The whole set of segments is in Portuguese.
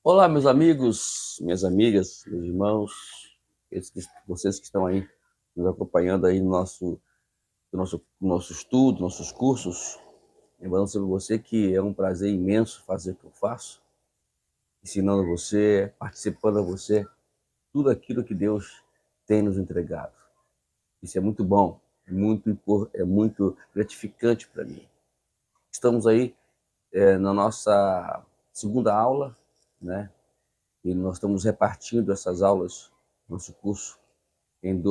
Olá, meus amigos, minhas amigas, meus irmãos, vocês que estão aí nos acompanhando aí no nosso estudo, nossos cursos. Lembrando sobre você que é um prazer imenso fazer o que eu faço, ensinando você, participando a você, tudo aquilo que Deus tem nos entregado. Isso é muito bom, é muito gratificante para mim. Estamos aí na nossa segunda aula, né? E nós estamos repartindo essas aulas, nosso curso, em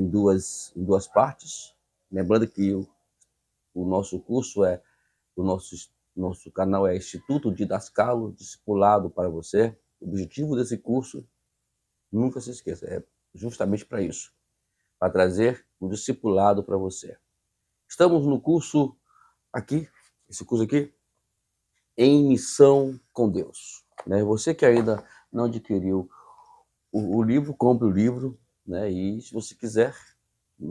duas partes. Lembrando que o nosso curso nosso canal é Instituto Didascalo, discipulado para você. O objetivo desse curso, nunca se esqueça, é justamente para isso, para trazer o discipulado para você. Estamos no curso aqui, esse curso aqui, em missão com Deus. Né? Você que ainda não adquiriu o livro, compre o livro, né? E se você quiser,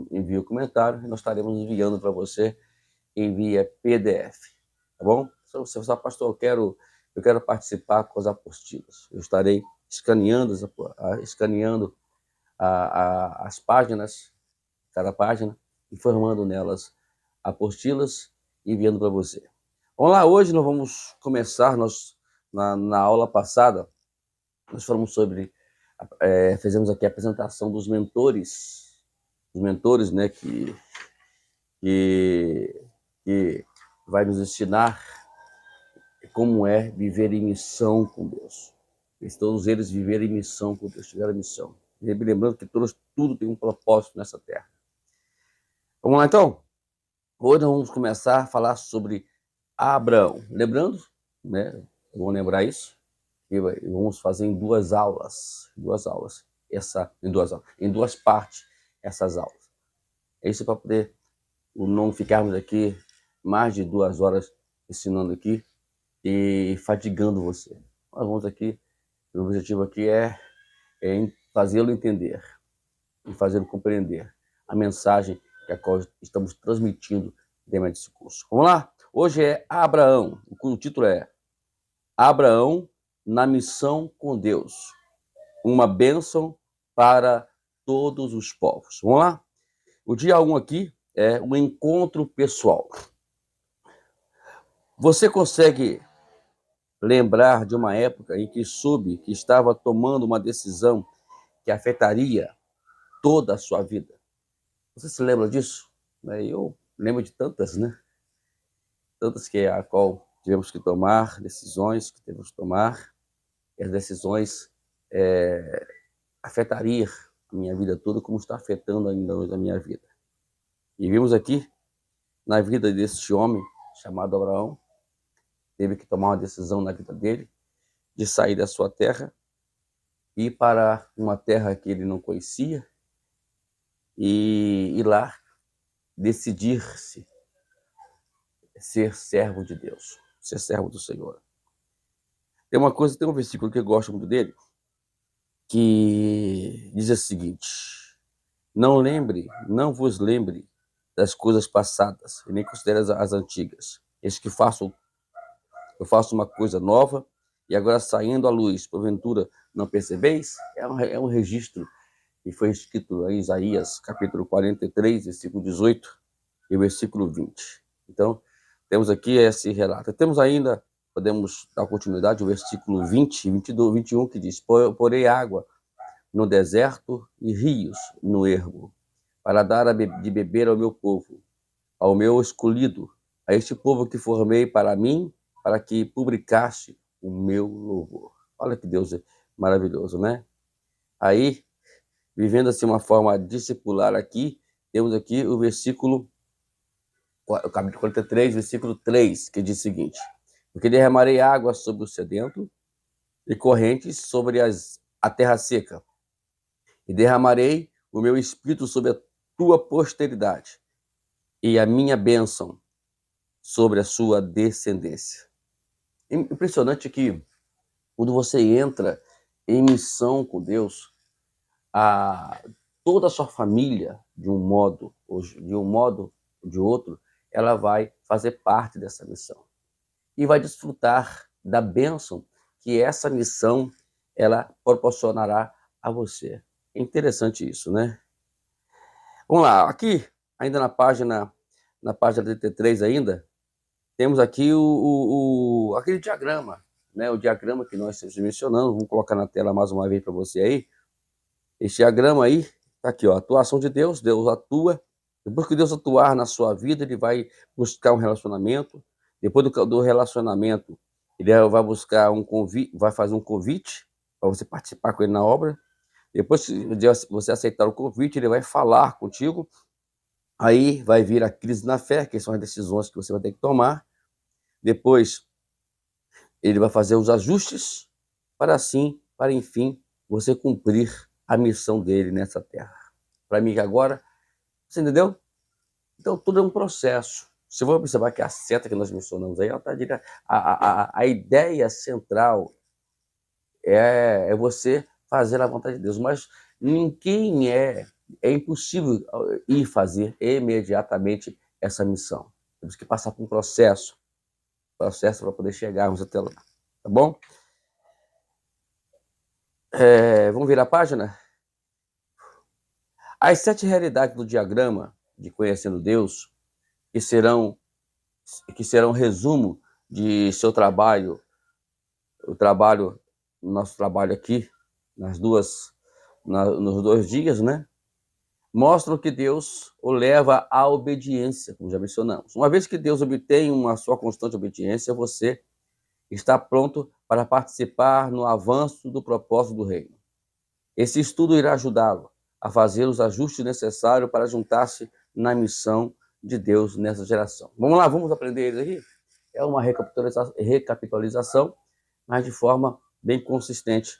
envie o comentário e nós estaremos enviando para você em via PDF, tá bom? Se você fala, pastor, eu quero participar com as apostilas. Eu estarei escaneando as páginas, cada página, informando nelas apostilas e enviando para você. Vamos lá, hoje nós vamos começar, na aula passada, nós falamos sobre, fizemos aqui a apresentação dos mentores, né, que, que vai nos ensinar como é viver em missão com Deus. Todos eles viveram em missão com Deus, tiveram missão. E lembrando que tudo tem um propósito nessa terra. Vamos lá, então? Hoje nós vamos começar a falar sobre Abraão. Lembrando, né? Vamos lembrar isso. E vamos fazer em duas aulas. Em duas partes, essas aulas. É isso para poder não ficarmos aqui mais de 2 horas ensinando aqui e fatigando você. Nós vamos aqui, o objetivo aqui é fazê-lo entender e fazê-lo compreender a mensagem que a qual estamos transmitindo dentro desse curso. Vamos lá? Hoje é Abraão. O título é Abraão na missão com Deus. Uma bênção para todos os povos. Vamos lá? O dia 1 aqui é um encontro pessoal. Você consegue lembrar de uma época em que soube que estava tomando uma decisão que afetaria toda a sua vida? Você se lembra disso? Eu lembro de tantas, né? Tantas que a qual tivemos que tomar, decisões que temos que tomar, e as decisões afetariam a minha vida toda, como está afetando ainda hoje a minha vida. E vimos aqui, na vida desse homem, chamado Abraão, teve que tomar uma decisão na vida dele, de sair da sua terra, ir para uma terra que ele não conhecia, e ir lá decidir-se ser servo de Deus, ser servo do Senhor. Tem um versículo que eu gosto muito dele, que diz o seguinte: não vos lembre das coisas passadas, e nem considere as antigas. Eis que eu faço uma coisa nova, e agora saindo à luz, porventura não percebeis? É um registro que foi escrito em Isaías, capítulo 43, versículo 18 e versículo 20. Então, temos aqui esse relato. Temos ainda, podemos dar continuidade, o versículo 20, 22, 21, que diz: porei água no deserto e rios no ermo, para dar de beber ao meu povo, ao meu escolhido, a este povo que formei para mim, para que publicasse o meu louvor. Olha que Deus é maravilhoso, né? Aí, vivendo assim uma forma discipular aqui, temos aqui o capítulo 43, versículo 3, que diz o seguinte: porque derramarei água sobre o sedento e correntes sobre a terra seca, e derramarei o meu espírito sobre a tua posteridade, e a minha bênção sobre a sua descendência. Impressionante que quando você entra em missão com Deus, toda a sua família, de um modo ou de outro, ela vai fazer parte dessa missão e vai desfrutar da bênção que essa missão ela proporcionará a você. É interessante isso, né? Vamos lá, aqui, ainda na página 33 ainda, temos aqui aquele diagrama, né? O diagrama que nós estamos mencionando, vamos colocar na tela mais uma vez para você aí. Esse diagrama aí, tá aqui, ó, atuação de Deus, Deus atua. Depois que Deus atuar na sua vida, ele vai buscar um relacionamento. Depois do relacionamento, ele vai buscar um convite, vai fazer um convite para você participar com ele na obra. Depois que você aceitar o convite, ele vai falar contigo. Aí vai vir a crise na fé, que são as decisões que você vai ter que tomar. Depois, ele vai fazer os ajustes para enfim, você cumprir a missão dele nessa terra. Para mim, agora, você entendeu? Então, tudo é um processo. Você vai observar que a seta que nós mencionamos aí, ela tá direta. A ideia central é você fazer a vontade de Deus, mas ninguém é impossível ir fazer imediatamente essa missão. Temos que passar por um processo para poder chegarmos até lá, tá bom? Vamos virar a página? As 7 realidades do diagrama de Conhecendo Deus, que serão resumo de seu trabalho, nosso trabalho aqui, nos 2 dias, né? Mostram que Deus o leva à obediência, como já mencionamos. Uma vez que Deus obtém uma sua constante obediência, você está pronto para participar no avanço do propósito do reino. Esse estudo irá ajudá-lo a fazer os ajustes necessários para juntar-se na missão de Deus nessa geração. Vamos lá, vamos aprender eles aqui? É uma recapitalização, mas de forma bem consistente,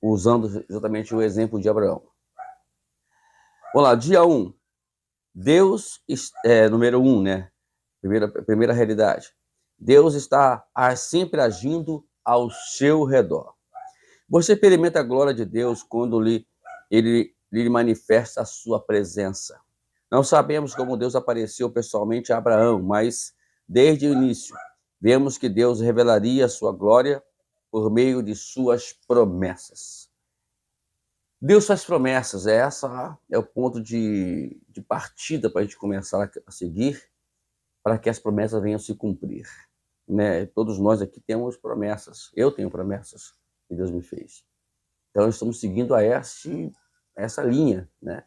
usando exatamente o exemplo de Abraão. Vamos lá, dia 1. Deus, número 1, né? Primeira realidade. Deus está sempre agindo ao seu redor. Você experimenta a glória de Deus quando ele lhe manifesta a sua presença. Não sabemos como Deus apareceu pessoalmente a Abraão, mas desde o início vemos que Deus revelaria a sua glória por meio de suas promessas. Deus faz promessas, essa é o ponto de partida para a gente começar a seguir, para que as promessas venham se cumprir, né? Todos nós aqui temos promessas, eu tenho promessas que Deus me fez. Então estamos seguindo essa linha, né?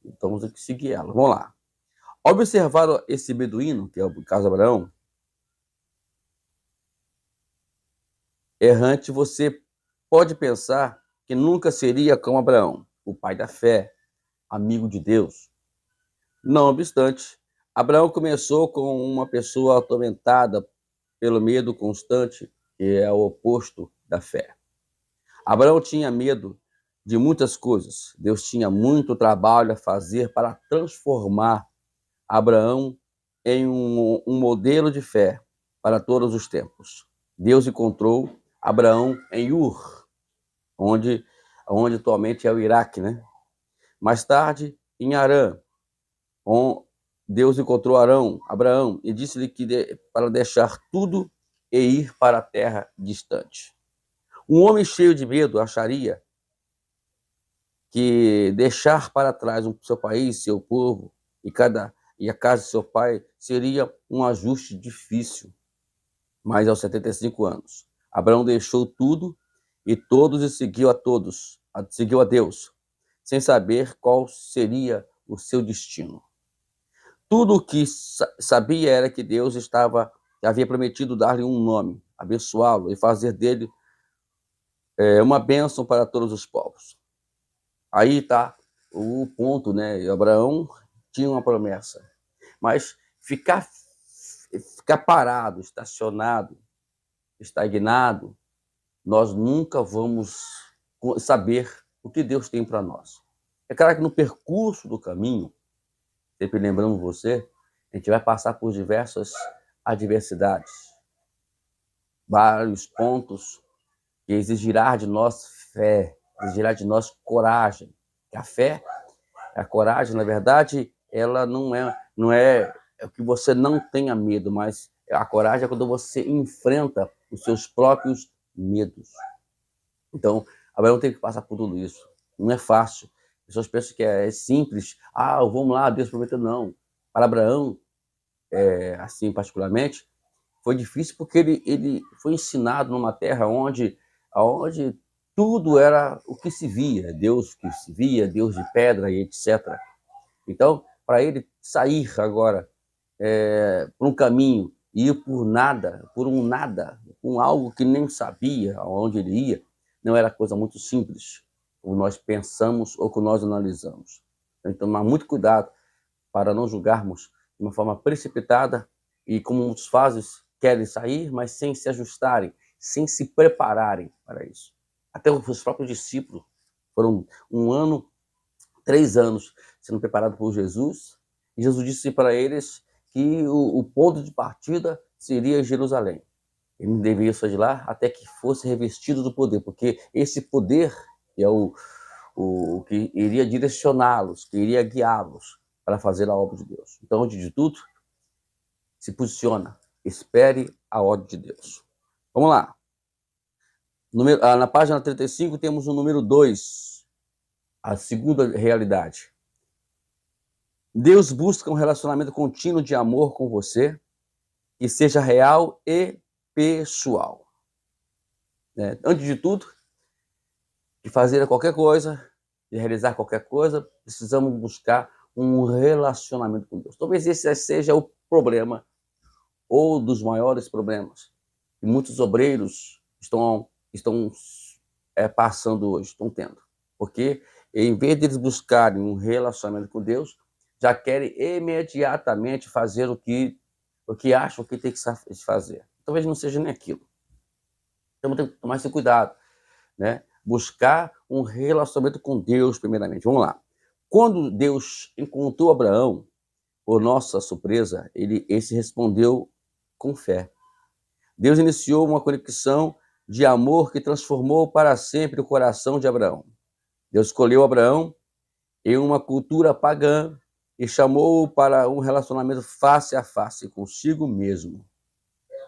Então temos que seguir ela. Vamos lá. Observar esse beduíno, que é o caso de Abraão, errante, você pode pensar que nunca seria como Abraão, o pai da fé, amigo de Deus. Não obstante, Abraão começou com uma pessoa atormentada pelo medo constante, que é o oposto da fé. Abraão tinha medo de muitas coisas. Deus tinha muito trabalho a fazer para transformar Abraão em um modelo de fé para todos os tempos. Deus encontrou Abraão em Ur, onde atualmente é o Iraque, né? Mais tarde, em Harã, Deus encontrou Abraão e disse-lhe que para deixar tudo e ir para a terra distante. Um homem cheio de medo acharia que deixar para trás o seu país, seu povo e a casa de seu pai seria um ajuste difícil. Mas aos 75 anos, Abraão deixou tudo e todos e seguiu a Deus, sem saber qual seria o seu destino. Tudo o que sabia era que Deus havia prometido dar-lhe um nome, abençoá-lo e fazer dele uma bênção para todos os povos. Aí está o ponto, né? Abraão tinha uma promessa, mas ficar parado, estacionado, estagnado, nós nunca vamos saber o que Deus tem para nós. É claro que no percurso do caminho, sempre lembrando você, a gente vai passar por diversas adversidades, vários pontos que exigirá de nós fé, exigirá de nós coragem. A fé, a coragem, na verdade, ela não é o que você não tenha medo, mas a coragem é quando você enfrenta os seus próprios medos. Então, Abraão teve que passar por tudo isso. Não é fácil. As pessoas pensam que é simples. Vamos lá, Deus prometeu. Não. Para Abraão, assim particularmente, foi difícil porque ele foi ensinado numa terra onde tudo era o que se via. Deus que se via, Deus de pedra e etc. Então, para ele sair agora por um caminho e ir por um nada, com algo que nem sabia aonde ele ia, não era coisa muito simples, como nós pensamos ou como nós analisamos. Então, tomar muito cuidado para não julgarmos de uma forma precipitada e como muitos fazem, querem sair, mas sem se ajustarem, sem se prepararem para isso. Até os próprios discípulos foram 1 ano, 3 anos sendo preparados por Jesus, e Jesus disse para eles que o ponto de partida seria Jerusalém. Ele não deveria sair de lá até que fosse revestido do poder, porque esse poder é o que iria direcioná-los, que iria guiá-los para fazer a obra de Deus. Então, antes de tudo, se posiciona, espere a ordem de Deus. Vamos lá. Na página 35 temos o número 2, a segunda realidade. Deus busca um relacionamento contínuo de amor com você, que seja real e pessoal. Antes de tudo, de fazer qualquer coisa, de realizar qualquer coisa, precisamos buscar um relacionamento com Deus. Talvez esse seja o problema, ou dos maiores problemas, que muitos obreiros estão passando hoje, estão tendo. Porque, em vez de eles buscarem um relacionamento com Deus, já querem imediatamente fazer o que acham que tem que fazer. Talvez não seja nem aquilo. Então, tem que tomar esse cuidado, né? Buscar um relacionamento com Deus, primeiramente. Vamos lá. Quando Deus encontrou Abraão, por nossa surpresa, esse respondeu com fé. Deus iniciou uma conexão de amor que transformou para sempre o coração de Abraão. Deus escolheu Abraão em uma cultura pagã e chamou-o para um relacionamento face a face consigo mesmo.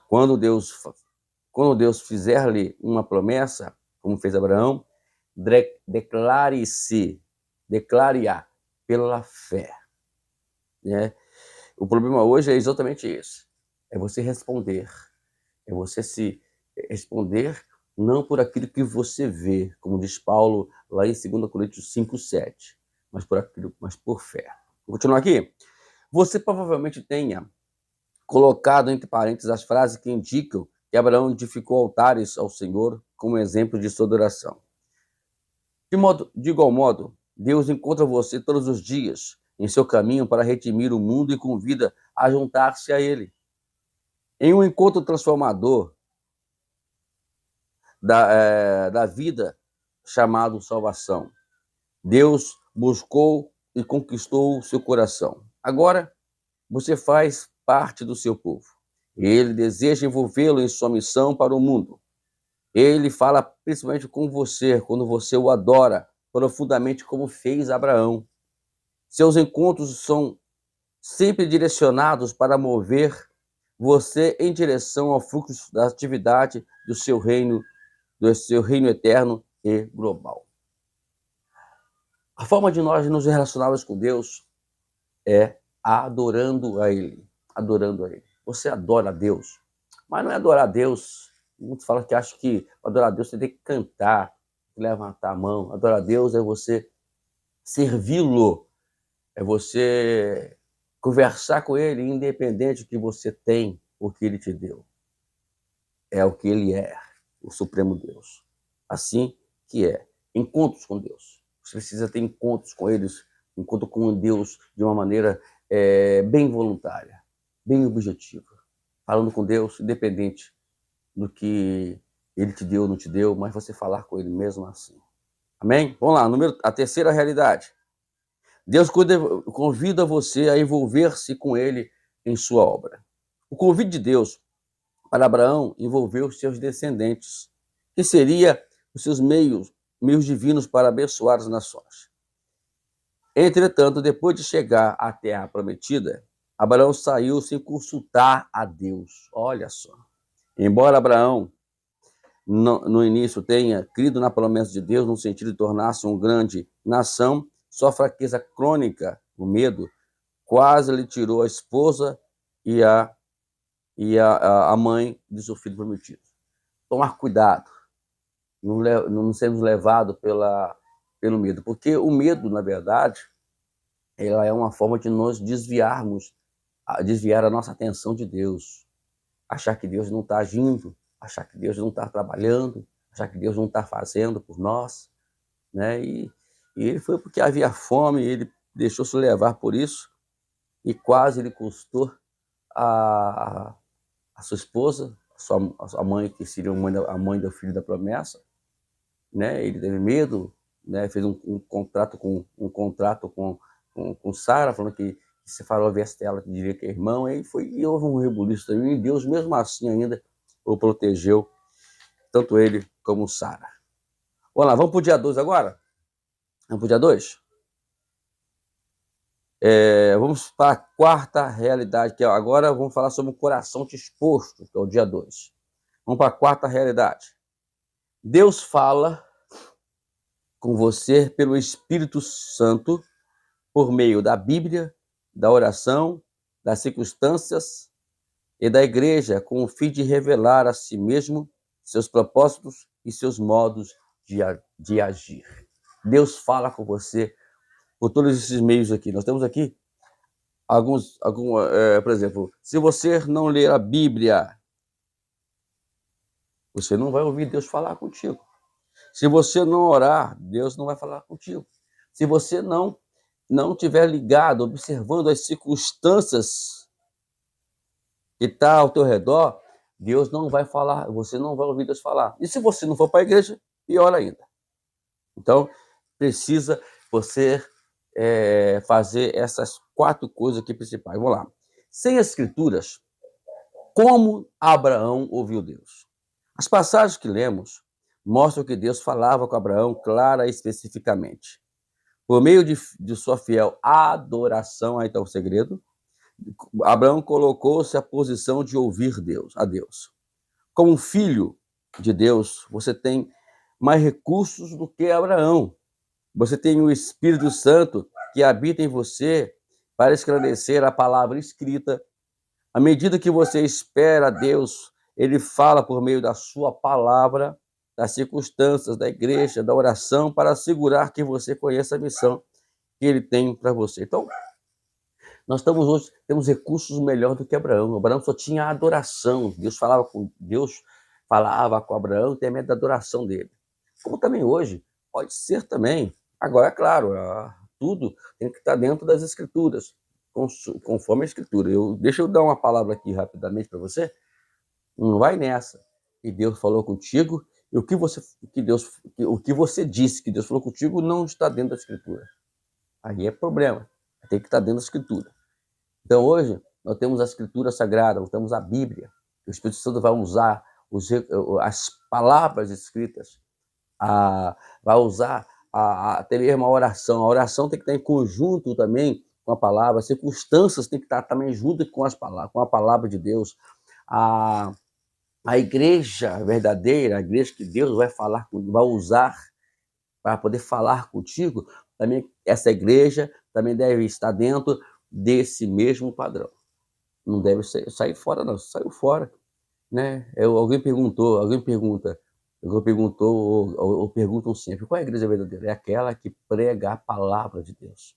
Quando Deus fizer-lhe uma promessa, como fez Abraão, declare-a pela fé. O problema hoje é exatamente esse. É você responder. É você se responder não por aquilo que você vê, como diz Paulo lá em 2 Coríntios 5:7, mas por fé. Vou continuar aqui. Você provavelmente tenha colocado entre parênteses as frases que indicam que Abraão edificou altares ao Senhor como exemplo de sua adoração. De igual modo, Deus encontra você todos os dias em seu caminho para redimir o mundo e convida a juntar-se a Ele. Em um encontro transformador da vida chamado salvação, Deus buscou e conquistou seu coração. Agora, você faz parte do seu povo. Ele deseja envolvê-lo em sua missão para o mundo. Ele fala principalmente com você, quando você o adora profundamente, como fez Abraão. Seus encontros são sempre direcionados para mover você em direção ao fluxo da atividade do seu reino eterno e global. A forma de nós nos relacionarmos com Deus é adorando a Ele. Adorando a Ele. Você adora a Deus, mas não é adorar a Deus. Muitos falam que acham que adorar a Deus você tem que cantar, levantar a mão. Adorar a Deus é você servi-lo, é você conversar com Ele, independente do que você tem, o que Ele te deu. É o que Ele é, o Supremo Deus. Assim que é. Encontros com Deus. Você precisa ter encontros com eles, encontro com Deus de uma maneira bem voluntária, bem objetiva. Falando com Deus, independente do que Ele te deu ou não te deu, mas você falar com Ele mesmo assim. Amém? Vamos lá, a terceira realidade. Deus convida você a envolver-se com Ele em sua obra. O convite de Deus para Abraão envolveu os seus descendentes, que seria os seus meios divinos para abençoar as nações. Entretanto, depois de chegar à terra prometida, Abraão saiu sem consultar a Deus. Olha só. Embora Abraão no início tenha crido na promessa de Deus, no sentido de tornar-se uma grande nação, sua fraqueza crônica, o medo, quase lhe tirou a esposa e a mãe de seu filho prometido. Tomar cuidado, não sermos levados pelo medo, porque o medo, na verdade, ela é uma forma de nós desviar a nossa atenção de Deus, achar que Deus não está agindo, achar que Deus não está trabalhando, achar que Deus não está fazendo por nós, né? E ele foi porque havia fome, ele deixou-se levar por isso, e quase lhe custou a sua esposa, a sua mãe, que seria a mãe do filho da promessa, né? Ele teve medo, né? Fez um contrato com Sara, falando que se Faraó viesse ela, diria que é irmão, e houve um rebuliço também, e Deus, mesmo assim, ainda o protegeu, tanto ele como Sara. Vamos lá, vamos para o dia 2 agora? Vamos para o dia 2? Vamos para a quarta realidade, que agora vamos falar sobre o coração disposto, que é o dia 2. Vamos para a quarta realidade. Deus fala com você pelo Espírito Santo, por meio da Bíblia, da oração, das circunstâncias e da igreja, com o fim de revelar a si mesmo seus propósitos e seus modos de agir. Deus fala com você por todos esses meios aqui. Nós temos aqui por exemplo, se você não ler a Bíblia, você não vai ouvir Deus falar contigo. Se você não orar, Deus não vai falar contigo. Se você não estiver ligado, observando as circunstâncias que está ao teu redor, Deus não vai falar, você não vai ouvir Deus falar. E se você não for para a igreja, pior ainda. Então, precisa você fazer essas 4 coisas aqui principais. Vamos lá. Sem as escrituras, como Abraão ouviu Deus? As passagens que lemos mostram que Deus falava com Abraão clara e especificamente. Por meio de sua fiel adoração, aí está o segredo, Abraão colocou-se à posição de ouvir a Deus. Como filho de Deus, você tem mais recursos do que Abraão. Você tem o Espírito Santo que habita em você para esclarecer a palavra escrita. À medida que você espera a Deus, ele fala por meio da sua palavra, das circunstâncias, da igreja, da oração, para assegurar que você conheça a missão que ele tem para você. Então, nós temos recursos melhores do que Abraão. Abraão só tinha adoração. Deus falava com Abraão, tem medo da adoração dele. Como também hoje, pode ser também. Agora, é claro, tudo tem que estar dentro das Escrituras, conforme a Escritura. Deixa eu dar uma palavra aqui rapidamente para você. Não vai nessa. E Deus falou contigo, e o que você disse que Deus falou contigo não está dentro da Escritura. Aí é problema. Tem que estar dentro da Escritura. Então, hoje, nós temos a Escritura Sagrada, nós temos a Bíblia. O Espírito Santo vai usar as palavras escritas, vai usar até mesmo a oração. A oração tem que estar em conjunto também com a palavra, as circunstâncias tem que estar também junto com a palavra de Deus. A igreja verdadeira, a igreja que Deus vai usar para poder falar contigo, também essa igreja também deve estar dentro desse mesmo padrão. Não deve sair fora, não. Saiu fora, né? Alguém perguntam ou perguntam sempre, qual é a igreja verdadeira? É aquela que prega a palavra de Deus.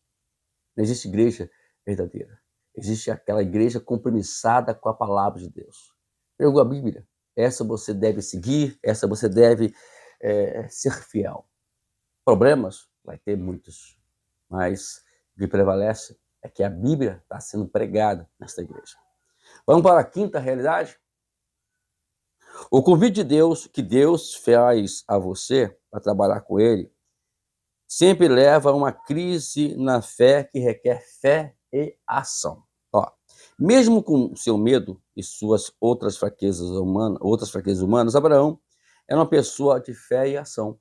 Não existe igreja verdadeira. Existe aquela igreja compromissada com a palavra de Deus. Pregou a Bíblia. Essa você deve seguir, essa você deve ser fiel. Problemas? Vai ter muitos. Mas o que prevalece é que a Bíblia está sendo pregada nesta igreja. Vamos para a quinta realidade? O convite de Deus, que Deus faz a você para trabalhar com Ele, sempre leva a uma crise na fé que requer fé e ação. Mesmo com seu medo e suas outras fraquezas humanas, Abraão era uma pessoa de fé e ação.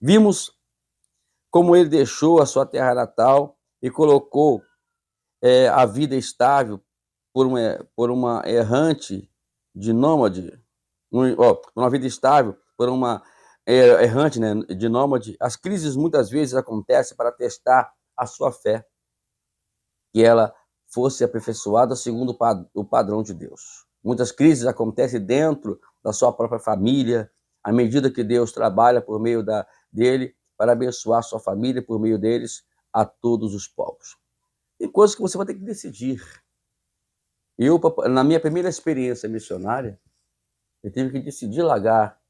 Vimos como ele deixou a sua terra natal e colocou a vida estável por uma errante de nômade uma vida estável, por uma errante, né, de nômade. As crises muitas vezes acontecem para testar a sua fé, que ela fosse aperfeiçoada segundo o padrão de Deus. Muitas crises acontecem dentro da sua própria família, à medida que Deus trabalha por meio dele para abençoar a sua família, por meio deles, a todos os povos. Tem coisas que você vai ter que decidir. Eu, na minha primeira experiência missionária, eu tive que decidir largar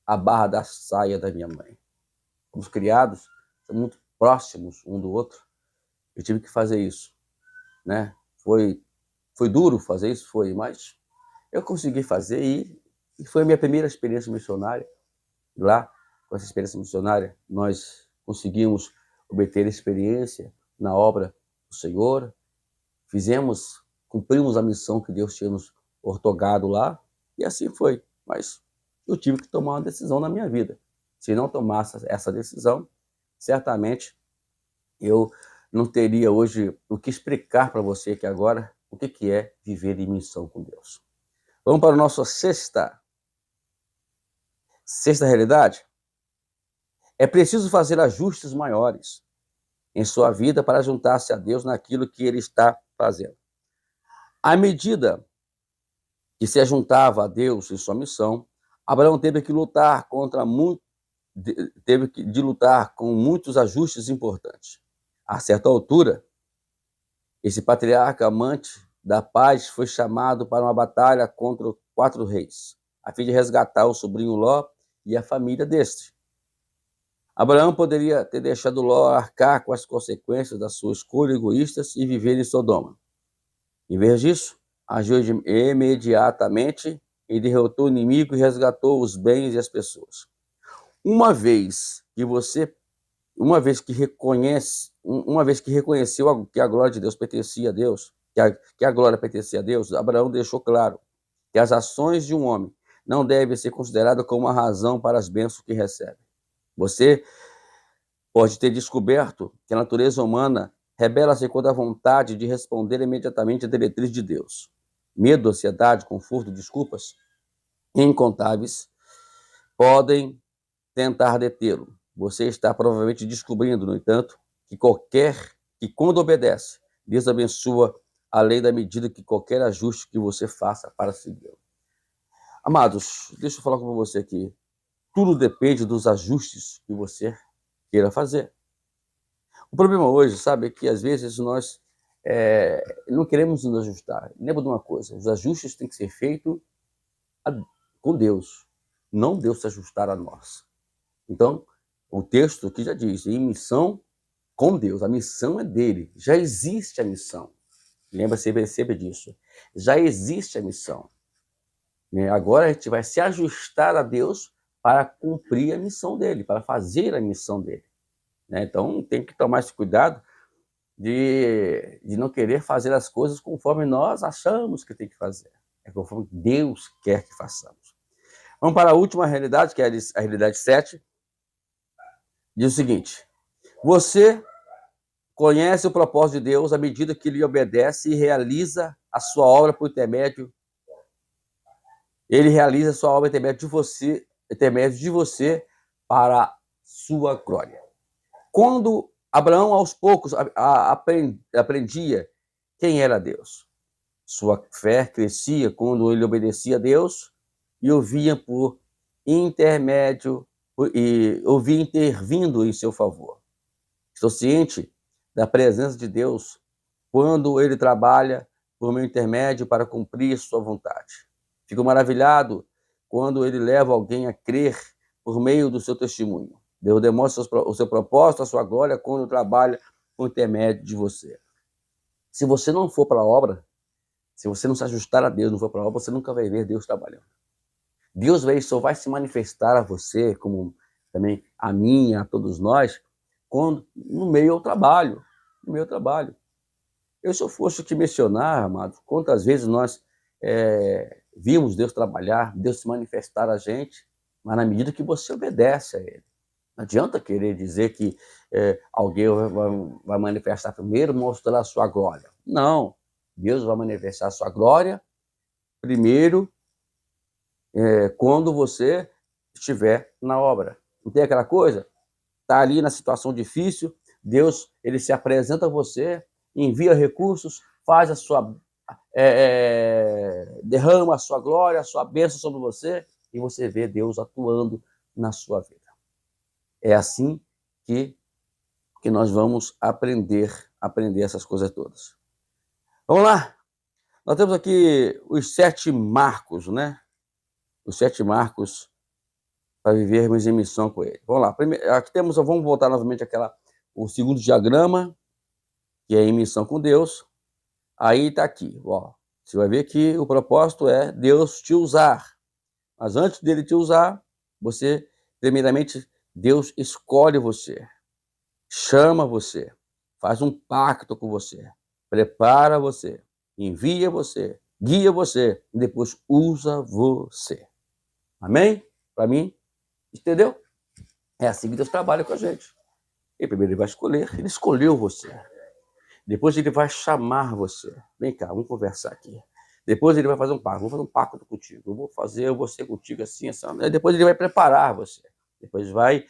a barra da saia da minha mãe. Os criados são muito próximos um do outro. Eu tive que fazer isso, né? Foi duro fazer isso, mas eu consegui fazer e foi a minha primeira experiência missionária. Lá, com essa experiência missionária, nós conseguimos obter experiência na obra do Senhor, cumprimos a missão que Deus tinha nos ortogado lá, e assim foi. Mas eu tive que tomar uma decisão na minha vida. Se não tomasse essa decisão, certamente eu não teria hoje o que explicar para você aqui agora o que é viver em missão com Deus. Vamos para a nossa sexta realidade. É preciso fazer ajustes maiores em sua vida para juntar-se a Deus naquilo que ele está fazendo. À medida que se juntava a Deus em sua missão, Abraão teve que lutar lutar com muitos ajustes importantes. A certa altura, esse patriarca amante da paz foi chamado para uma batalha contra 4 reis, a fim de resgatar o sobrinho Ló e a família deste. Abraão poderia ter deixado Ló arcar com as consequências da sua escolha egoísta e viver em Sodoma. Em vez disso, agiu imediatamente e derrotou o inimigo e resgatou os bens e as pessoas. Uma vez que reconheceu que a glória de Deus pertencia a Deus, que a glória pertencia a Deus, Abraão deixou claro que as ações de um homem não devem ser consideradas como uma razão para as bênçãos que recebe. Você pode ter descoberto que a natureza humana rebela-se contra a vontade de responder imediatamente à diretriz de Deus. Medo, ansiedade, conforto, desculpas incontáveis podem tentar detê-lo. Você está provavelmente descobrindo, no entanto, que quando obedece, Deus abençoa além da medida que qualquer ajuste que você faça para segui-lo. Amados, deixa eu falar com você aqui. Tudo depende dos ajustes que você queira fazer. O problema hoje, sabe, é que às vezes nós não queremos nos ajustar. Lembra de uma coisa, os ajustes têm que ser feitos com Deus, não Deus se ajustar a nós. Então, o texto aqui já diz, em missão com Deus, a missão é dele, já existe a missão. Lembra-se sempre disso. Já existe a missão. Agora a gente vai se ajustar a Deus para cumprir a missão dele, para fazer a missão dele. Então tem que tomar esse cuidado de não querer fazer as coisas conforme nós achamos que tem que fazer. É conforme Deus quer que façamos. Vamos para a última realidade, que é a realidade 7. Diz o seguinte: você conhece o propósito de Deus à medida que ele obedece e realiza a sua obra por intermédio. Ele realiza a sua obra por intermédio de você para a sua glória. Quando Abraão, aos poucos, aprendia quem era Deus, sua fé crescia quando ele obedecia a Deus e ouvia intervindo em seu favor. Estou ciente da presença de Deus quando ele trabalha por meu intermédio para cumprir sua vontade. Fico maravilhado quando ele leva alguém a crer por meio do seu testemunho. Deus demonstra o seu propósito, a sua glória, quando trabalha por intermédio de você. Se você não for para a obra, se você não se ajustar a Deus, não for para a obra, você nunca vai ver Deus trabalhando. Deus só vai se manifestar a você, como também a mim, a todos nós, no meio ao trabalho. No meio ao trabalho. Se eu fosse te mencionar, amado, quantas vezes nós vimos Deus trabalhar, Deus se manifestar a gente, mas na medida que você obedece a Ele. Não adianta querer dizer que alguém vai manifestar primeiro, mostrar a sua glória. Não. Deus vai manifestar a sua glória primeiro quando você estiver na obra. Não tem aquela coisa? Está ali na situação difícil, Deus ele se apresenta a você, envia recursos, faz a sua derrama a sua glória, a sua bênção sobre você, e você vê Deus atuando na sua vida. É assim que nós vamos aprender essas coisas todas. Vamos lá? Nós temos aqui os 7 marcos, né? Os 7 marcos para vivermos em missão com ele. Vamos lá. Primeiro, aqui temos, vamos voltar novamente o segundo diagrama, que é em missão com Deus. Aí está aqui, ó. Você vai ver que o propósito é Deus te usar. Mas antes dele te usar, você, primeiramente, Deus escolhe você, chama você, faz um pacto com você, prepara você, envia você, guia você, e depois usa você. Amém? Para mim, entendeu? É assim que Deus trabalha com a gente. E primeiro ele vai escolher, ele escolheu você. Depois ele vai chamar você. Vem cá, vamos conversar aqui. Depois ele vai fazer um pacto. Vou fazer um pacto contigo. Eu vou ser contigo assim, assim. Depois ele vai preparar você. Depois vai,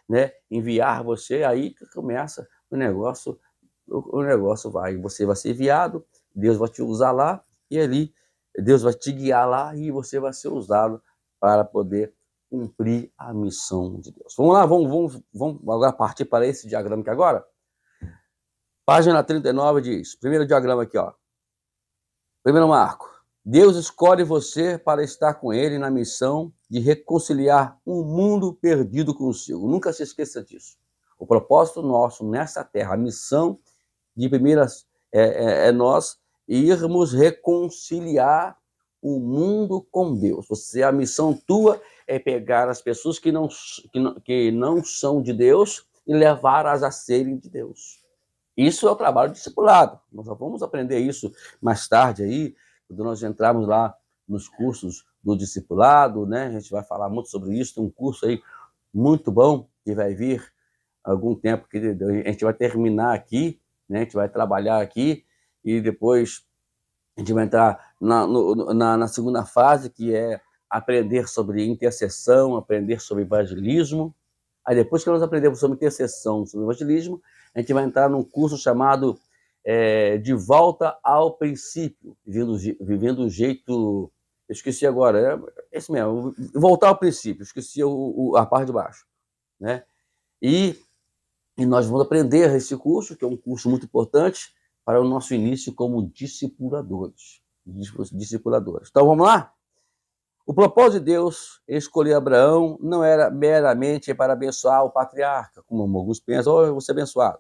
né, enviar você. Aí que começa o negócio. O negócio vai. Você vai ser enviado. Deus vai te usar lá. E ali Deus vai te guiar lá. E você vai ser usado para poder cumprir a missão de Deus. Vamos lá, vamos agora partir para esse diagrama aqui agora. Página 39 diz, primeiro diagrama aqui, ó. Primeiro marco. Deus escolhe você para estar com ele na missão de reconciliar um mundo perdido consigo. Nunca se esqueça disso. O propósito nosso nessa terra, a missão de primeiras é nós irmos reconciliar o mundo com Deus. A missão tua é pegar as pessoas que não são de Deus e levá-las a serem de Deus. Isso é o trabalho do discipulado. Nós já vamos aprender isso mais tarde aí, quando nós entrarmos lá nos cursos do discipulado, né? A gente vai falar muito sobre isso. Tem um curso aí muito bom que vai vir algum tempo que a gente vai terminar aqui, né? A gente vai trabalhar aqui e depois a gente vai entrar na segunda fase, que é aprender sobre intercessão, aprender sobre evangelismo. Aí depois que nós aprendemos sobre intercessão, sobre evangelismo, a gente vai entrar num curso chamado De Volta ao Princípio, vivendo um jeito... Eu esqueci agora, é esse mesmo, voltar ao princípio, esqueci a parte de baixo, né? E nós vamos aprender esse curso, que é um curso muito importante para o nosso início como discipuladores. Então vamos lá? O propósito de Deus escolher Abraão não era meramente para abençoar o patriarca, como alguns pensam, eu vou ser abençoado,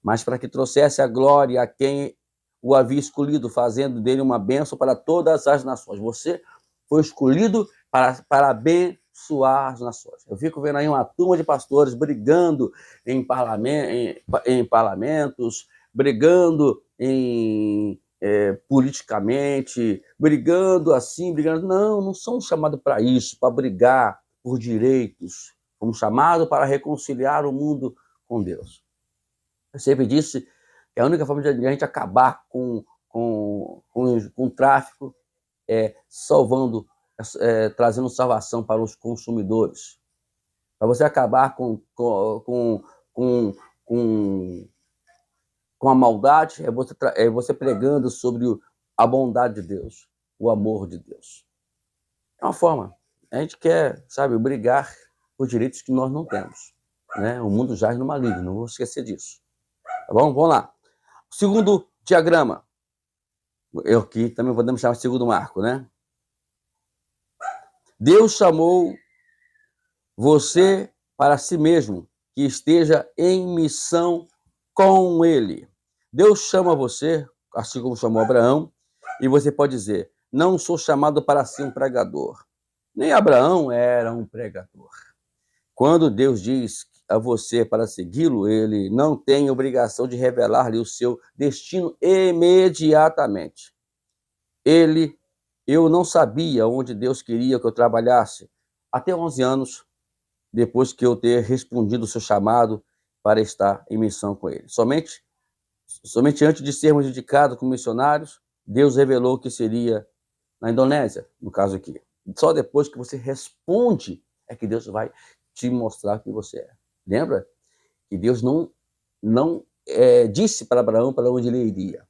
mas para que trouxesse a glória a quem o havia escolhido, fazendo dele uma bênção para todas as nações. Você foi escolhido para abençoar as nações. Eu fico vendo aí uma turma de pastores brigando em parlamentos, brigando politicamente, brigando assim, brigando... Não somos chamados para isso, para brigar por direitos. Fomos chamados para reconciliar o mundo com Deus. Eu sempre disse que a única forma de a gente acabar com o tráfico é trazendo salvação para os consumidores. Para você acabar com a maldade, é você pregando sobre a bondade de Deus, o amor de Deus. É uma forma. A gente quer, sabe, brigar por direitos que nós não temos, né? O mundo jaz no maligno, não vou esquecer disso. Tá bom? Vamos lá. Segundo diagrama. Eu aqui também podemos chamar de segundo marco, né? Deus chamou você para si mesmo, que esteja em missão com ele. Deus chama você, assim como chamou Abraão, e você pode dizer, não sou chamado para ser um pregador. Nem Abraão era um pregador. Quando Deus diz a você para segui-lo, ele não tem obrigação de revelar-lhe o seu destino imediatamente. Eu não sabia onde Deus queria que eu trabalhasse até 11 anos, depois que eu ter respondido o seu chamado para estar em missão com ele. Somente antes de sermos indicados como missionários, Deus revelou que seria na Indonésia, no caso aqui. Só depois que você responde é que Deus vai te mostrar quem você é. Lembra que Deus não disse para Abraão para onde ele iria.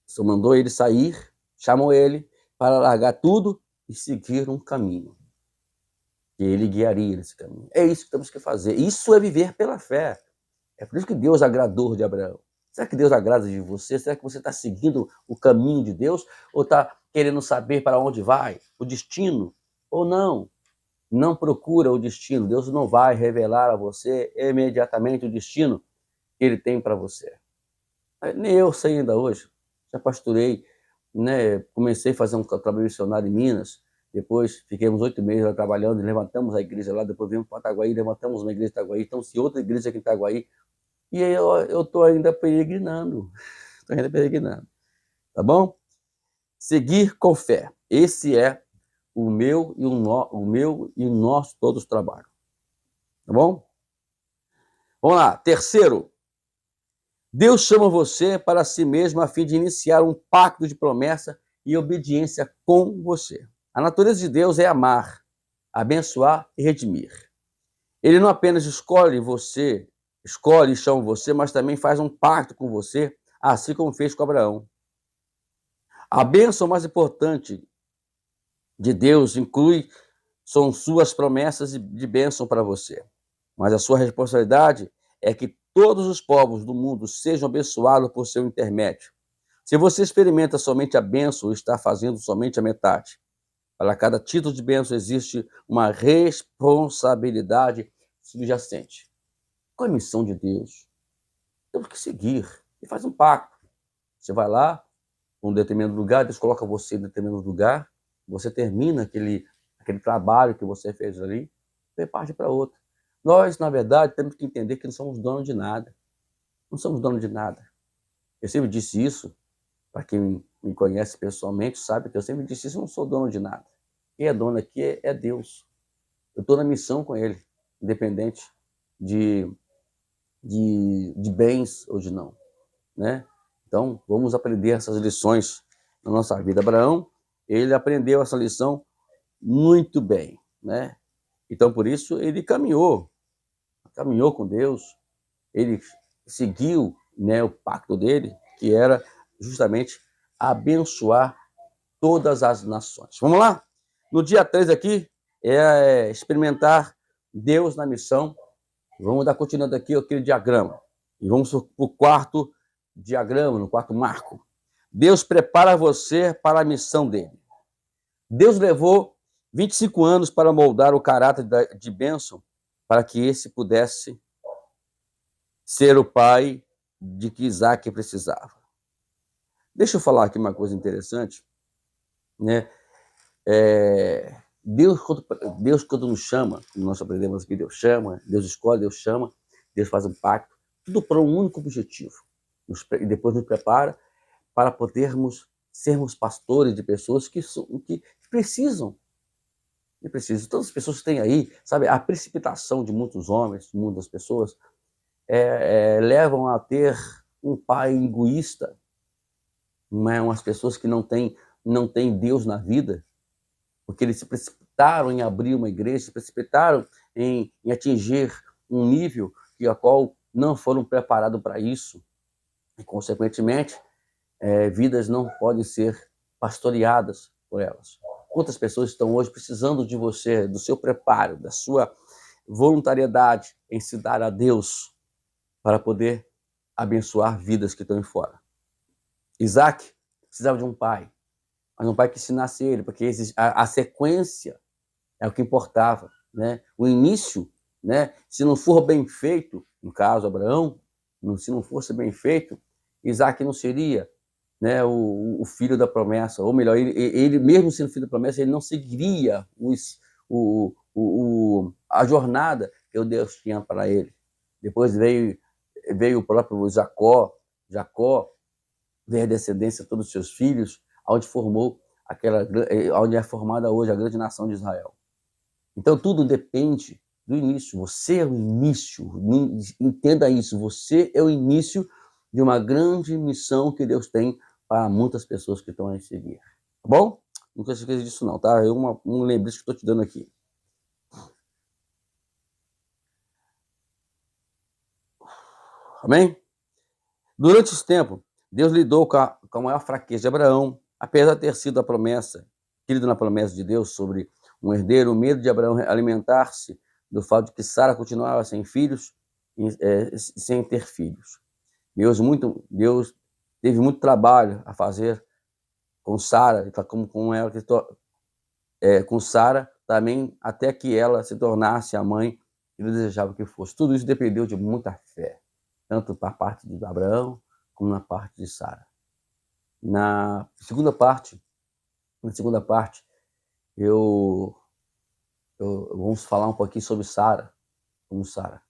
Só mandou ele sair, chamou ele para largar tudo e seguir um caminho. E ele guiaria nesse caminho. É isso que temos que fazer. Isso é viver pela fé. É por isso que Deus agradou de Abraão. Será que Deus agrada de você? Será que você está seguindo o caminho de Deus? Ou está querendo saber para onde vai? O destino? Ou não? Não procura o destino. Deus não vai revelar a você imediatamente o destino que Ele tem para você. Nem eu sei ainda hoje. Já pastorei, né? Comecei a fazer um trabalho missionário em Minas. Depois fiquemos 8 meses lá trabalhando, levantamos a igreja lá. Depois viemos para Itaguaí, levantamos uma igreja em Itaguaí. Então, se outra igreja aqui em Itaguaí. E aí eu estou ainda peregrinando. Estou ainda peregrinando. Tá bom? Seguir com fé. Esse é o meu e o nosso todos trabalho. Tá bom? Vamos lá. Terceiro. Deus chama você para si mesmo a fim de iniciar um pacto de promessa e obediência com você. A natureza de Deus é amar, abençoar e redimir. Ele não apenas escolhe e chama você, mas também faz um pacto com você, assim como fez com Abraão. A bênção mais importante de Deus são suas promessas de bênção para você. Mas a sua responsabilidade é que todos os povos do mundo sejam abençoados por seu intermédio. Se você experimenta somente a bênção, está fazendo somente a metade. Para cada título de bênção existe uma responsabilidade subjacente. Qual é a missão de Deus? Temos que seguir e faz um pacto. Você vai lá, num determinado lugar, Deus coloca você em determinado lugar, você termina aquele trabalho que você fez ali, e parte para outro. Nós, na verdade, temos que entender que não somos donos de nada. Não somos donos de nada. Eu sempre disse isso, para quem me conhece pessoalmente, sabe que eu sempre disse isso, eu não sou dono de nada. Quem é dono aqui é Deus. Eu estou na missão com Ele, independente de bens ou de não. Né? Então, vamos aprender essas lições na nossa vida. Abraão, ele aprendeu essa lição muito bem. Né? Então, por isso, ele caminhou com Deus, ele seguiu, né, o pacto dele, que era justamente abençoar todas as nações. Vamos lá? No dia 3 aqui, é experimentar Deus na missão. Vamos dar continuando aqui aquele diagrama. E vamos para o quarto diagrama, no quarto marco. Deus prepara você para a missão dele. Deus levou 25 anos para moldar o caráter de bênção para que esse pudesse ser o pai de que Isaac precisava. Deixa eu falar aqui uma coisa interessante. Né? Deus, quando nos chama, como nós aprendemos aqui, Deus chama, Deus escolhe, Deus chama, Deus faz um pacto, tudo para um único objetivo. E depois nos prepara para sermos pastores de pessoas que precisam. Todas as pessoas que têm aí, sabe, a precipitação de muitos homens, de muitas pessoas, levam a ter um pai egoísta, umas pessoas que não têm Deus na vida, porque eles se precipitaram em abrir uma igreja, se precipitaram em atingir um nível a qual não foram preparados para isso. E, consequentemente, vidas não podem ser pastoreadas por elas. Quantas pessoas estão hoje precisando de você, do seu preparo, da sua voluntariedade em se dar a Deus para poder abençoar vidas que estão em fora. Isaac precisava de um pai, mas um pai que ensinasse ele, porque a sequência é o que importava. Né? O início, né? Se não for bem feito, no caso Abraão, se não fosse bem feito, Isaac não seria, né, o filho da promessa, ou melhor, ele mesmo sendo filho da promessa, ele não seguiria a jornada que Deus tinha para ele. Depois veio o próprio Jacó veio a descendência de todos os seus filhos, onde é formada hoje a grande nação de Israel. Então tudo depende do início. Você é o início, entenda isso, você é o início de uma grande missão que Deus tem para muitas pessoas que estão a seguir. Tá bom? Nunca se esqueça disso não, tá? É um lembrete que eu estou te dando aqui. Amém? Durante esse tempo, Deus lidou com a maior fraqueza de Abraão, apesar de ter sido a promessa, querido na promessa de Deus sobre um herdeiro, o medo de Abraão alimentar-se do fato de que Sara continuava sem filhos, sem ter filhos. Deus teve muito trabalho a fazer com Sara, com ela, com Sara também, até que ela se tornasse a mãe que ele desejava que fosse. Tudo isso dependeu de muita fé, tanto da parte de Abraão como na parte de Sara. Na segunda parte, vamos falar um pouquinho sobre Sara, como Sara.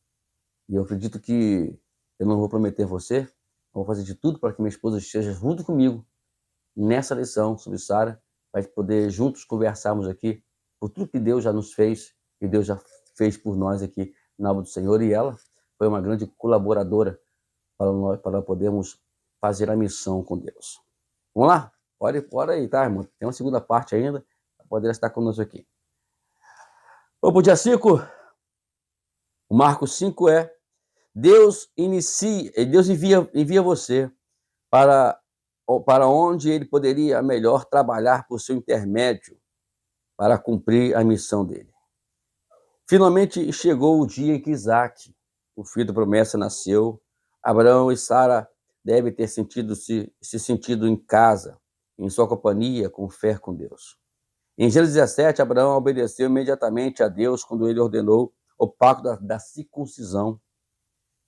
E eu acredito que eu não vou prometer você, eu vou fazer de tudo para que minha esposa esteja junto comigo nessa lição sobre Sara, para poder juntos conversarmos aqui por tudo que Deus já nos fez, que Deus já fez por nós aqui na obra do Senhor, e ela foi uma grande colaboradora para podermos fazer a missão com Deus. Vamos lá? Bora aí, tá, irmão? Tem uma segunda parte ainda, para poder estar conosco aqui. Vamos para o dia 5. O marco 5 é: Deus envia você para onde ele poderia melhor trabalhar por seu intermédio para cumprir a missão dele. Finalmente chegou o dia em que Isaac, o filho da promessa, nasceu. Abraão e Sara devem ter se sentido em casa, em sua companhia, com fé com Deus. Em Gênesis 17, Abraão obedeceu imediatamente a Deus quando ele ordenou o pacto da circuncisão.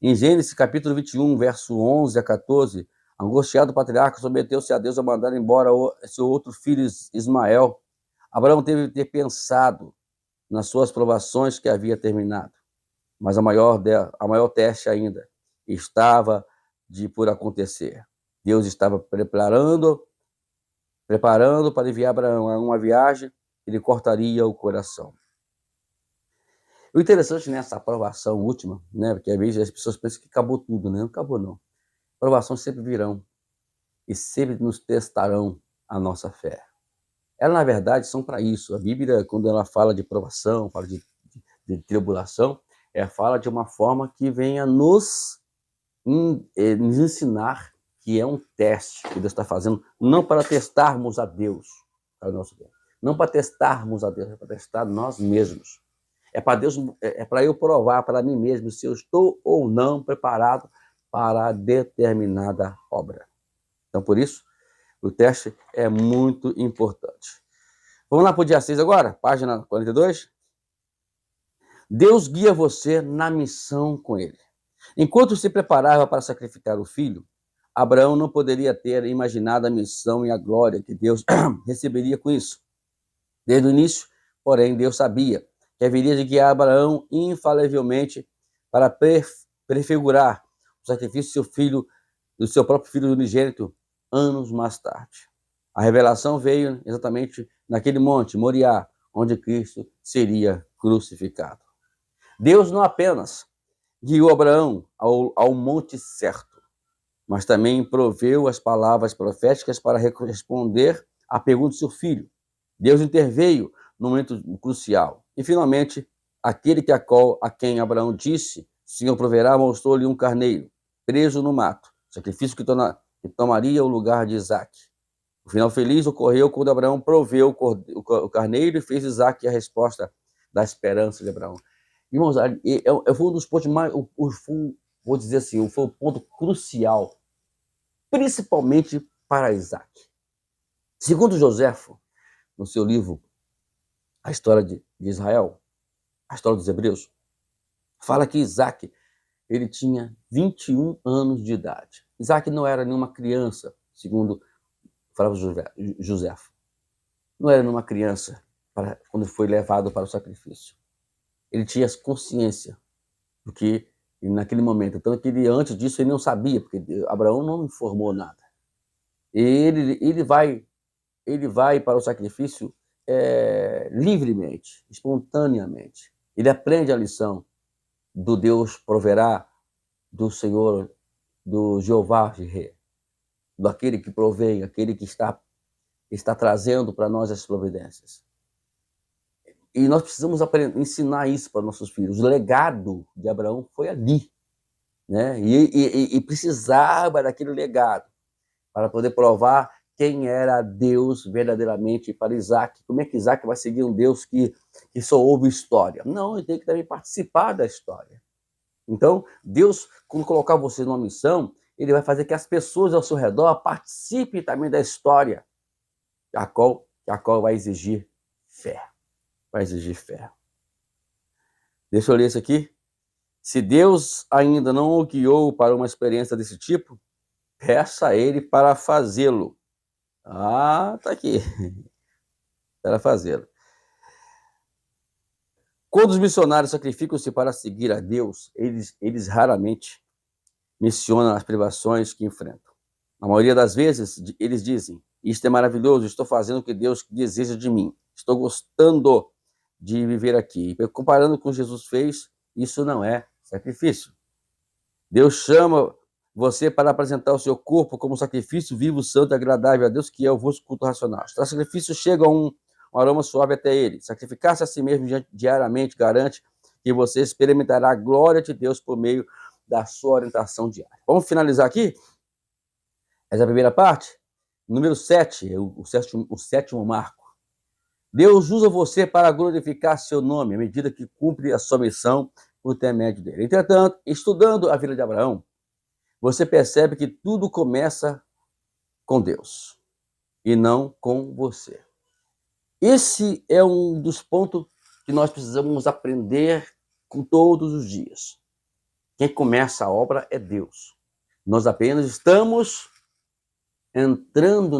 Em Gênesis capítulo 21, verso 11 a 14, angustiado o patriarca submeteu-se a Deus a mandar embora seu outro filho Ismael. Abraão teve que ter pensado nas suas provações que havia terminado, mas a maior teste ainda estava por acontecer. Deus estava preparando para enviar Abraão a uma viagem que lhe cortaria o coração. O interessante nessa aprovação última, né, porque às vezes as pessoas pensam que acabou tudo, né? Não acabou não. Provações sempre virão e sempre nos testarão a nossa fé. Elas, na verdade, são para isso. A Bíblia, quando ela fala de provação, fala de tribulação, fala de uma forma que venha nos ensinar que é um teste que Deus está fazendo, não para testarmos a Deus, para o nosso Deus, não para testarmos a Deus, é para testar nós mesmos. É para Deus, é para eu provar para mim mesmo se eu estou ou não preparado para determinada obra. Então, por isso, o teste é muito importante. Vamos lá para o dia 6 agora, página 42. Deus guia você na missão com ele. Enquanto se preparava para sacrificar o filho, Abraão não poderia ter imaginado a missão e a glória que Deus receberia com isso. Desde o início, porém, Deus sabia que haveria de guiar Abraão infalivelmente para prefigurar o sacrifício do seu próprio filho unigênito anos mais tarde. A revelação veio exatamente naquele monte, Moriá, onde Cristo seria crucificado. Deus não apenas guiou Abraão ao monte certo, mas também proveu as palavras proféticas para responder à pergunta do seu filho. Deus interveio no momento crucial. E, finalmente, aquele a quem Abraão disse: Senhor proverá, mostrou-lhe um carneiro, preso no mato, sacrifício que tomaria o lugar de Isaac. O final feliz ocorreu quando Abraão proveu o carneiro e fez Isaac a resposta da esperança de Abraão. Irmãos, foi um dos pontos mais, vou dizer assim, foi um ponto crucial, principalmente para Isaac. Segundo Joséfo, no seu livro A História de Israel, a história dos Hebreus, fala que Isaac, ele tinha 21 anos de idade. Isaac não era nenhuma criança, segundo falava Joséfo. Não era nenhuma criança quando foi levado para o sacrifício. Ele tinha consciência do que naquele momento, tanto que antes disso ele não sabia, porque Abraão não informou nada. Ele vai para o sacrifício livremente, espontaneamente. Ele aprende a lição do Deus proverá, do Senhor, do Jeová Jireh, daquele que provém, aquele que está está trazendo para nós as providências. E nós precisamos ensinar isso para nossos filhos. O legado de Abraão foi ali, né? E precisava daquele legado para poder provar quem era Deus verdadeiramente para Isaac. Como é que Isaac vai seguir um Deus que só ouve história? Não, ele tem que também participar da história. Então, Deus, quando colocar você numa missão, ele vai fazer que as pessoas ao seu redor participem também da história, a qual vai exigir fé. Vai exigir fé. Deixa eu ler isso aqui. Se Deus ainda não o guiou para uma experiência desse tipo, peça a ele para fazê-lo. Ah, tá aqui. Para fazê-lo. Quando os missionários sacrificam-se para seguir a Deus, eles raramente mencionam as privações que enfrentam. Na maioria das vezes, eles dizem: isto é maravilhoso, estou fazendo o que Deus deseja de mim, estou gostando de viver aqui. E comparando com o que Jesus fez, isso não é sacrifício. Deus chama você para apresentar o seu corpo como sacrifício vivo, santo e agradável a Deus, que é o vosso culto racional. Se o sacrifício chega a um aroma suave até ele, sacrificar-se a si mesmo diariamente garante que você experimentará a glória de Deus por meio da sua orientação diária. Vamos finalizar aqui? Essa é a primeira parte. Número 7, o sétimo marco. Deus usa você para glorificar seu nome, à medida que cumpre a sua missão por intermédio dele. Entretanto, estudando a vida de Abraão, você percebe que tudo começa com Deus e não com você. Esse é um dos pontos que nós precisamos aprender com todos os dias. Quem começa a obra é Deus. Nós apenas estamos entrando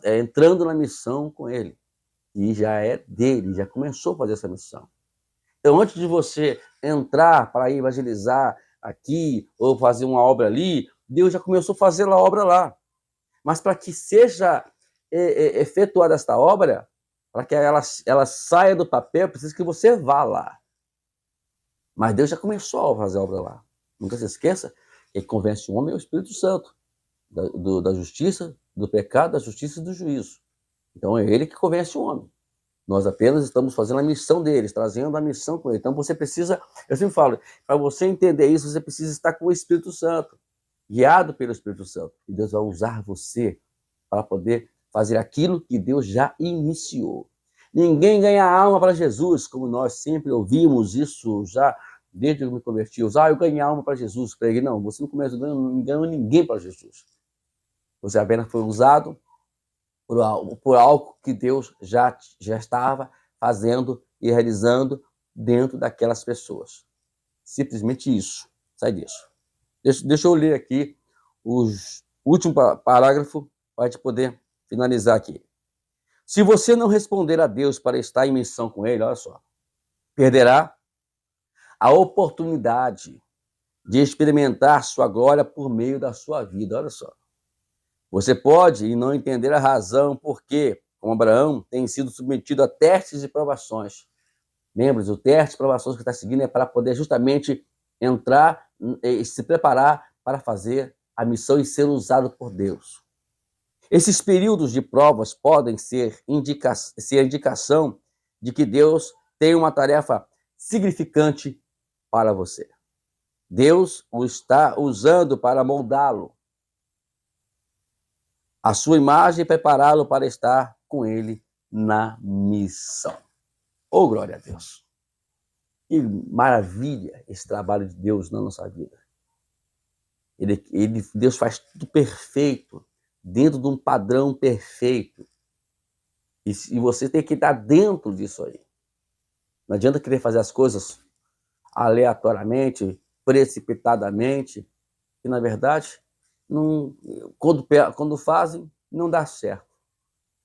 entrando na missão com ele. E já é dele, já começou a fazer essa missão. Então, antes de você entrar para evangelizar aqui ou fazer uma obra ali, Deus já começou a fazer a obra lá. Mas para que seja efetuada esta obra, para que ela saia do papel, precisa que você vá lá. Mas Deus já começou a fazer a obra lá. Nunca se esqueça que quem convence o homem é o Espírito Santo, da justiça, do pecado, da justiça e do juízo. Então é ele que convence o homem. Nós apenas estamos fazendo a missão deles, trazendo a missão com ele. Então você precisa, eu sempre falo, para você entender isso, você precisa estar com o Espírito Santo, guiado pelo Espírito Santo. E Deus vai usar você para poder fazer aquilo que Deus já iniciou. Ninguém ganha alma para Jesus, como nós sempre ouvimos isso já desde que eu me converti. Eu ganhei alma para Jesus. Preguei, não, você não começa ganhando ninguém para Jesus. Você apenas foi usado por algo que Deus já estava fazendo e realizando dentro daquelas pessoas. Simplesmente isso. Sai disso. Deixa eu ler aqui o último parágrafo para a gente poder finalizar aqui. Se você não responder a Deus para estar em missão com ele, olha só, perderá a oportunidade de experimentar sua glória por meio da sua vida. Olha só. Você pode não entender a razão por que, como Abraão, tem sido submetido a testes e provações. Lembre-se, o teste e provações que está seguindo é para poder justamente entrar e se preparar para fazer a missão e ser usado por Deus. Esses períodos de provas podem ser indicação de que Deus tem uma tarefa significante para você. Deus o está usando para moldá-lo, a sua imagem e prepará-lo para estar com ele na missão. Oh, glória a Deus! Que maravilha esse trabalho de Deus na nossa vida. Deus faz tudo perfeito, dentro de um padrão perfeito. E você tem que estar dentro disso aí. Não adianta querer fazer as coisas aleatoriamente, precipitadamente, que na verdade, quando fazem, não dá certo.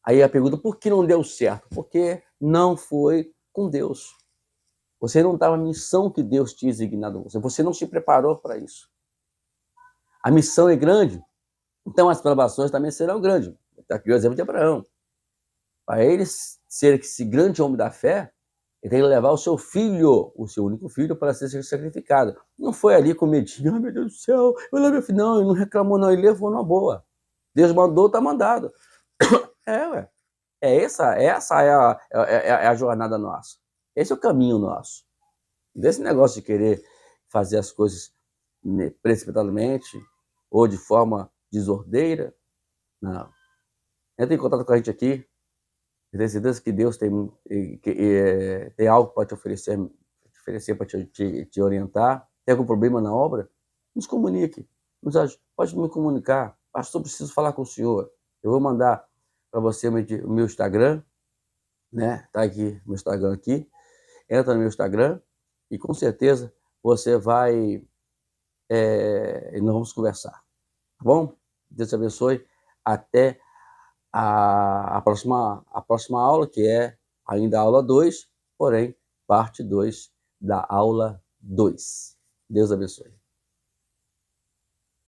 Aí a pergunta, por que não deu certo? Porque não foi com Deus. Você não estava na missão que Deus tinha designado a você. Você não se preparou para isso. A missão é grande, então as provações também serão grandes. Está aqui o exemplo de Abraão. Para ele ser esse grande homem da fé, ele tem que levar o seu filho, o seu único filho, para ser sacrificado. Não foi ali com medinho, oh, meu Deus do céu, eu levei meu filho. Não, ele não reclamou, não, ele levou numa boa. Deus mandou, está mandado. Ué. Essa é a jornada nossa. Esse é o caminho nosso. Desse negócio de querer fazer as coisas precipitadamente ou de forma desordeira, não. Entre em contato com a gente aqui. Eu tenho certeza que Deus tem algo para te oferecer para te orientar. Tem algum problema na obra? Nos comunique. Pode me comunicar. Pastor, preciso falar com o senhor. Eu vou mandar para você o meu Instagram, né? Tá aqui, meu Instagram aqui. Entra no meu Instagram e com certeza você vai... e nós vamos conversar. Tá bom? Deus te abençoe. Até a próxima aula, que é ainda a aula 2, porém, parte 2 da aula 2. Deus abençoe.